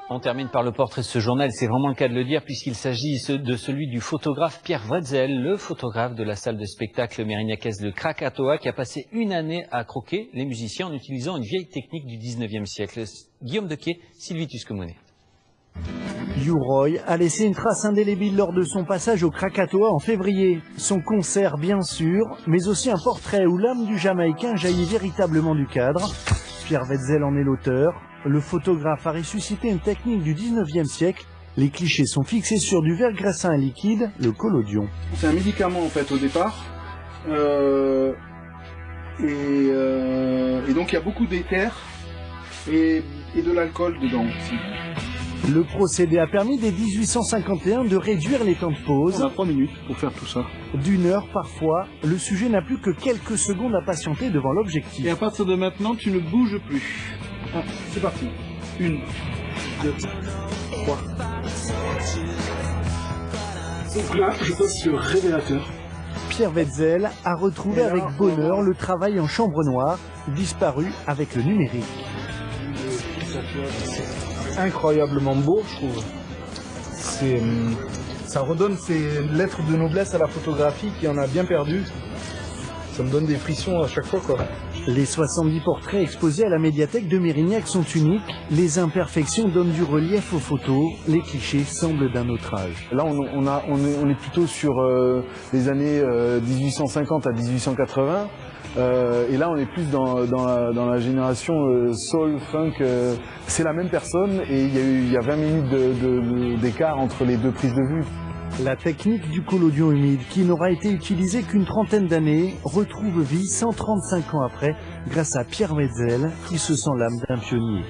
On termine par le portrait de ce journal, c'est vraiment le cas de le dire, puisqu'il s'agit de celui du photographe Pierre Wetzel, le photographe de la salle de spectacle mérignacaise de Krakatoa, qui a passé une année à croquer les musiciens en utilisant une vieille technique du 19e siècle. Guillaume Dequet, Sylvie Tusquemonet. U-Roy a laissé une trace indélébile lors de son passage au Krakatoa en février. Son concert, bien sûr, mais aussi un portrait où l'âme du Jamaïcain jaillit véritablement du cadre. Pierre Wetzel en est l'auteur. Le photographe a ressuscité une technique du 19e siècle. Les clichés sont fixés sur du verre grassin liquide, le collodion. C'est un médicament en fait au départ. Et donc il y a beaucoup d'éther et de l'alcool dedans aussi. Le procédé a permis dès 1851 de réduire les temps de pause. On a 3 minutes pour faire tout ça. D'une heure parfois, le sujet n'a plus que quelques secondes à patienter devant l'objectif. Et à partir de maintenant, tu ne bouges plus. Ah, c'est parti. 1, 2, 3. Donc là, je passe sur révélateur. Pierre Wetzel a retrouvé avec bonheur le travail en chambre noire, disparu avec le numérique. Incroyablement beau, je trouve. Ça redonne ces lettres de noblesse à la photographie qui en a bien perdu. Ça me donne des frissons à chaque fois, quoi. Les 70 portraits exposés à la médiathèque de Mérignac sont uniques. Les imperfections donnent du relief aux photos. Les clichés semblent d'un autre âge. Là, on est plutôt sur les années 1850 à 1880. Et là, on est plus dans la génération soul, funk. C'est la même personne et il y a 20 minutes d'écart entre les deux prises de vue. La technique du collodion humide, qui n'aura été utilisée qu'une trentaine d'années, retrouve vie 135 ans après, grâce à Pierre Wetzel, qui se sent l'âme d'un pionnier.